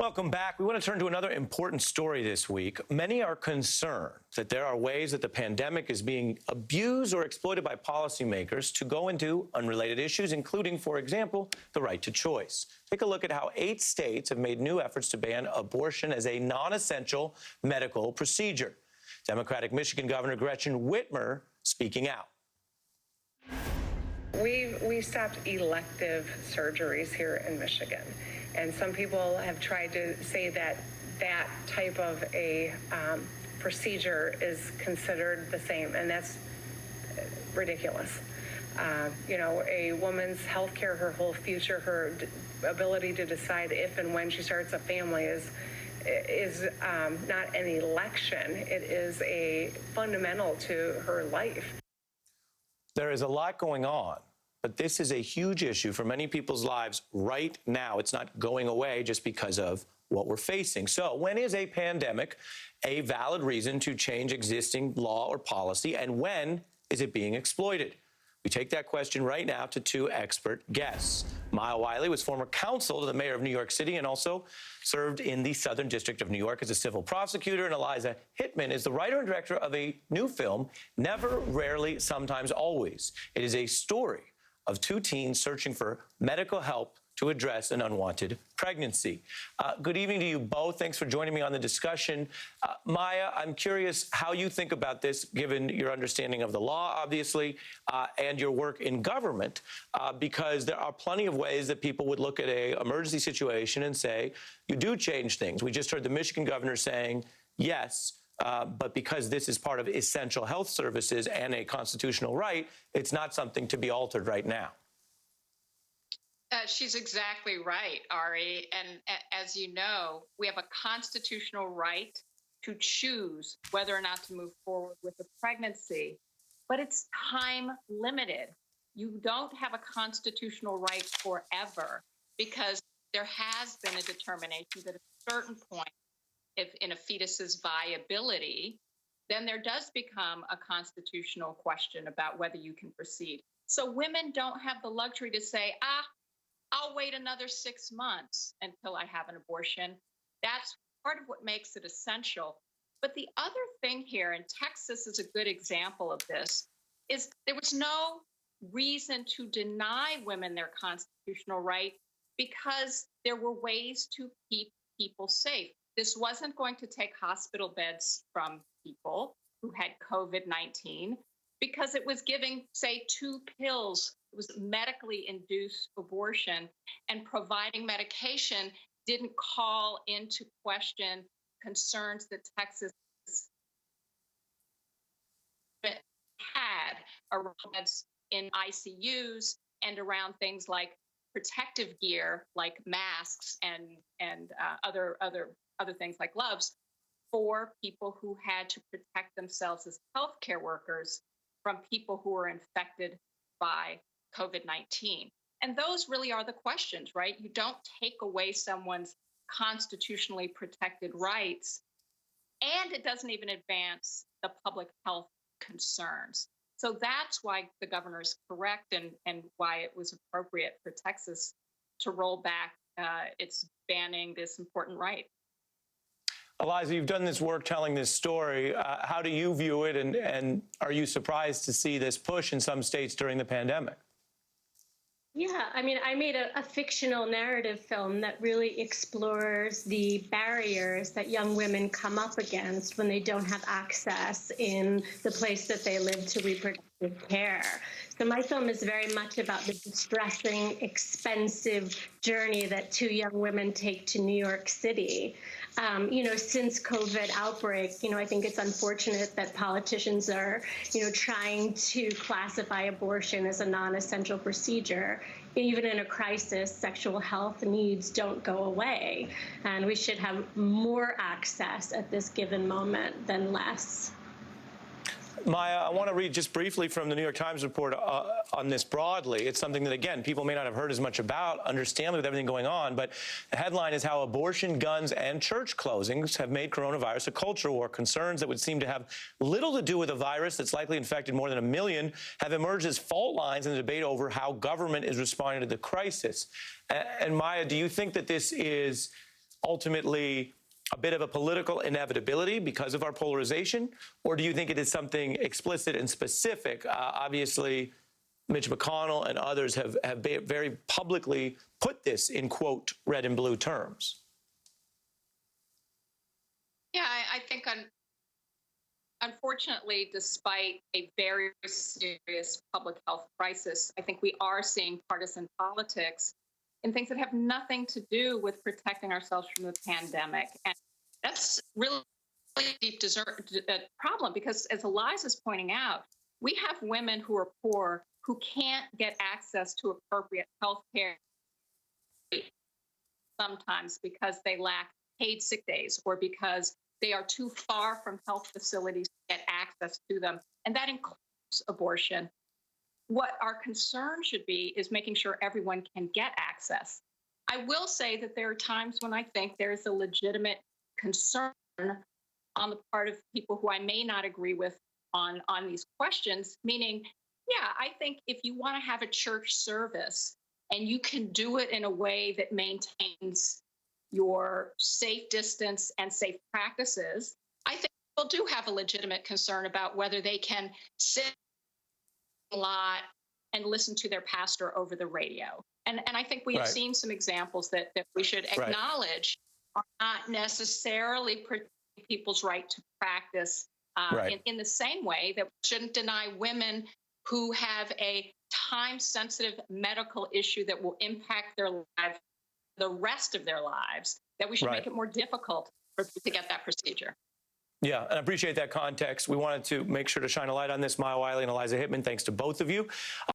Welcome back. We want to turn to another important story this week. Many are concerned that there are ways that the pandemic is being abused or exploited by policymakers to go into unrelated issues, including, for example, the right to choice. Take a look at how 8 states have made new efforts to ban abortion as a non-essential medical procedure. Democratic Michigan Governor Gretchen Whitmer speaking out. We stopped elective surgeries here in Michigan. And some people have tried to say that that type of a procedure is considered the same, and that's ridiculous. A woman's health care, her whole future, her ability to decide if and when she starts a family is not an election. It is a fundamental to her life. There is a lot going on, but this is a huge issue for many people's lives right now. It's not going away just because of what we're facing. So when is a pandemic a valid reason to change existing law or policy, and when is it being exploited? We take that question right now to 2 expert guests. Maya Wiley was former counsel to the mayor of New York City and also served in the Southern District of New York as a civil prosecutor. And Eliza Hittman is the writer and director of a new film, Never, Rarely, Sometimes, Always. It is a story of 2 teens searching for medical help to address an unwanted pregnancy. Good evening to you both. Thanks for joining me on the discussion. Maya, I'm curious how you think about this, given your understanding of the law, obviously, and your work in government, because there are plenty of ways that people would look at an emergency situation and say, you do change things. We just heard the Michigan governor saying, yes, but because this is part of essential health services and a constitutional right, it's not something to be altered right now. She's exactly right, Ari. And as you know, we have a constitutional right to choose whether or not to move forward with a pregnancy, but it's time limited. You don't have a constitutional right forever because there has been a determination that at a certain point, if in a fetus's viability, then there does become a constitutional question about whether you can proceed. So women don't have the luxury to say, I'll wait another 6 months until I have an abortion. That's part of what makes it essential. But the other thing here, and Texas is a good example of this, is there was no reason to deny women their constitutional right because there were ways to keep people safe. This wasn't going to take hospital beds from people who had COVID-19 because it was giving, say, 2 pills. It was medically induced abortion, and providing medication didn't call into question concerns that Texas had around beds in ICUs and around things like protective gear, like masks and other things like gloves for people who had to protect themselves as healthcare workers from people who were infected by COVID-19. And those really are the questions, right? You don't take away someone's constitutionally protected rights, and it doesn't even advance the public health concerns. So that's why the governor is correct and why it was appropriate for Texas to roll back its banning this important right. Eliza, you've done this work telling this story. How do you view it, and are you surprised to see this push in some states during the pandemic? Yeah, I mean, I made a fictional narrative film that really explores the barriers that young women come up against when they don't have access in the place that they live to reproductive care. So my film is very much about the distressing, expensive journey that 2 young women take to New York City. Since COVID outbreak, I think it's unfortunate that politicians are, trying to classify abortion as a non-essential procedure. Even in a crisis, sexual health needs don't go away, and we should have more access at this given moment than less. Maya, I want to read just briefly from the New York Times report on this broadly. It's something that, again, people may not have heard as much about, understandably, with everything going on. But the headline is how abortion, guns, and church closings have made coronavirus a culture war. Concerns that would seem to have little to do with a virus that's likely infected more than 1 million have emerged as fault lines in the debate over how government is responding to the crisis. And Maya, do you think that this is ultimately a bit of a political inevitability because of our polarization? Or do you think it is something explicit and specific? Obviously, Mitch McConnell and others have very publicly put this in, quote, red and blue terms. Yeah, I think unfortunately, despite a very serious public health crisis, I think we are seeing partisan politics in things that have nothing to do with protecting ourselves from the pandemic. And that's really a deep problem because, as Eliza is pointing out, we have women who are poor who can't get access to appropriate health care sometimes because they lack paid sick days or because they are too far from health facilities to get access to them. And that includes abortion. What our concern should be is making sure everyone can get access. I will say that there are times when I think there's a legitimate concern on the part of people who I may not agree with on these questions, meaning, yeah, I think if you want to have a church service and you can do it in a way that maintains your safe distance and safe practices, I think people do have a legitimate concern about whether they can sit a lot and listen to their pastor over the radio. And I think we have seen some examples that we should acknowledge are not necessarily protecting people's right to practice in the same way that we shouldn't deny women who have a time-sensitive medical issue that will impact their life the rest of their lives, that we should make it more difficult for them to get that procedure. Yeah, and I appreciate that context. We wanted to make sure to shine a light on this. Maya Wiley and Eliza Hittman, thanks to both of you.